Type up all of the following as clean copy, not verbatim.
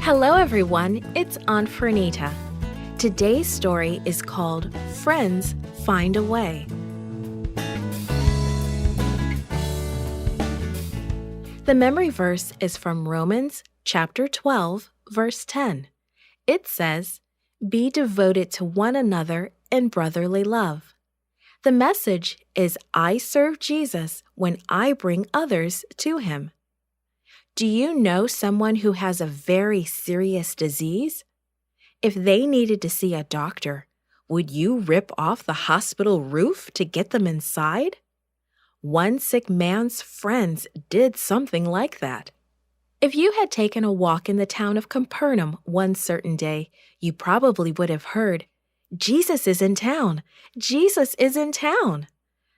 Hello everyone, it's Aunt Fernita. Today's story is called Friends Find a Way. The memory verse is from Romans chapter 12, verse 10. It says, "Be devoted to one another in brotherly love." The message is, I serve Jesus when I bring others to Him. Do you know someone who has a very serious disease? If they needed to see a doctor, would you rip off the hospital roof to get them inside? One sick man's friends did something like that. If you had taken a walk in the town of Capernaum one certain day, you probably would have heard, "Jesus is in town! Jesus is in town!"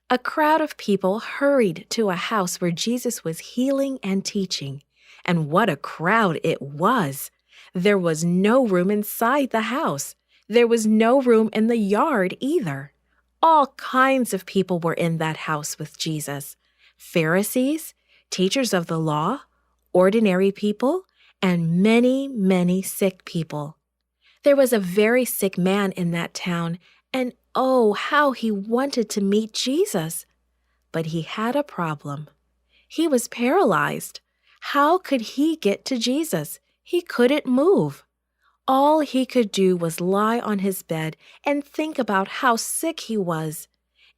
A crowd of people hurried to a house where Jesus was healing and teaching. And what a crowd it was! There was no room inside the house. There was no room in the yard either. All kinds of people were in that house with Jesus. Pharisees, teachers of the law, ordinary people, and many, many sick people. There was a very sick man in that town, and oh, how he wanted to meet Jesus. But he had a problem. He was paralyzed. How could he get to Jesus? He couldn't move. All he could do was lie on his bed and think about how sick he was.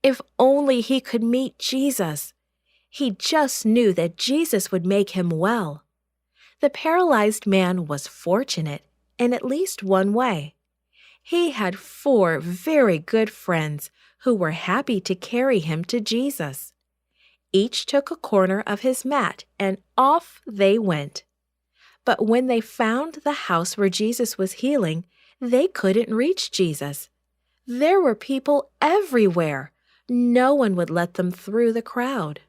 If only he could meet Jesus. He just knew that Jesus would make him well. The paralyzed man was fortunate in at least one way. He had 4 very good friends who were happy to carry him to Jesus. Each took a corner of his mat, and off they went. But when they found the house where Jesus was healing, they couldn't reach Jesus. There were people everywhere. No one would let them through the crowd.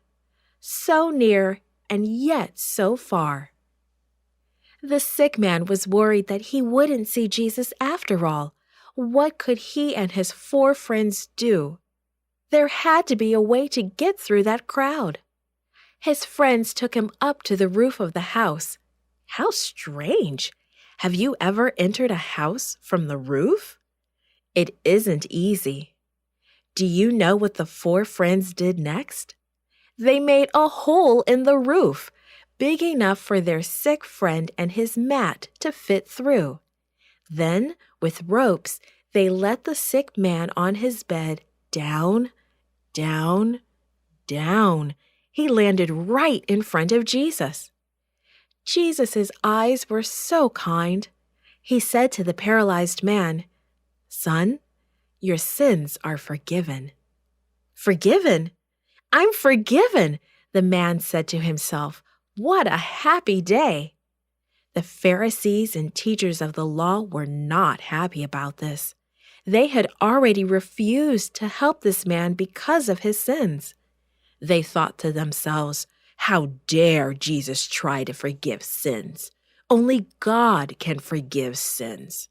So near and yet so far. The sick man was worried that he wouldn't see Jesus after all. What could he and his 4 friends do? There had to be a way to get through that crowd. His friends took him up to the roof of the house. How strange! Have you ever entered a house from the roof? It isn't easy. Do you know what the 4 friends did next? They made a hole in the roof, big enough for their sick friend and his mat to fit through. Then, with ropes, they let the sick man on his bed down, down, down. He landed right in front of Jesus. Jesus' eyes were so kind. He said to the paralyzed man, "Son, your sins are forgiven." "Forgiven? I'm forgiven," the man said to himself. What a happy day! The Pharisees and teachers of the law were not happy about this. They had already refused to help this man because of his sins. They thought to themselves, how dare Jesus try to forgive sins? Only God can forgive sins.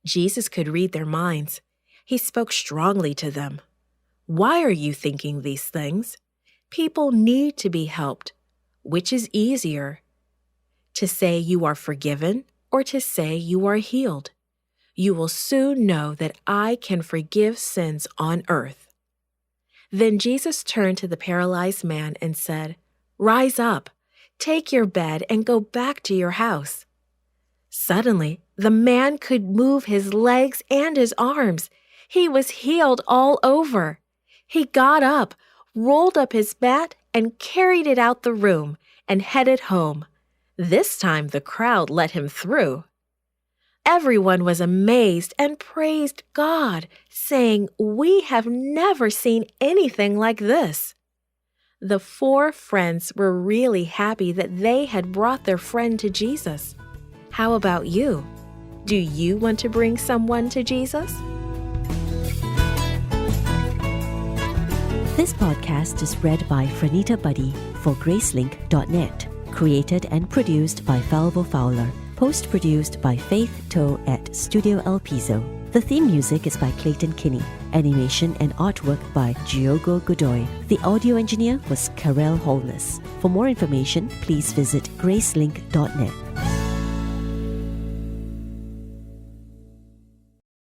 Jesus could read their minds. He spoke strongly to them. Why are you thinking these things? People need to be helped. Which is easier? To say you are forgiven or to say you are healed? You will soon know that I can forgive sins on earth. Then Jesus turned to the paralyzed man and said, "Rise up, take your bed and go back to your house." Suddenly, the man could move his legs and his arms. He was healed all over. He got up, rolled up his mat, and carried it out the room and headed home. This time the crowd let him through. Everyone was amazed and praised God, saying, "We have never seen anything like this." The 4 friends were really happy that they had brought their friend to Jesus. How about you? Do you want to bring someone to Jesus? This podcast is read by Fernita Buddy for Gracelink.net. Created and produced by Falvo Fowler. Post-produced by Faith Toe at Studio El Piso. The theme music is by Clayton Kinney. Animation and artwork by Giogo Godoy. The audio engineer was Karel Holness. For more information, please visit Gracelink.net.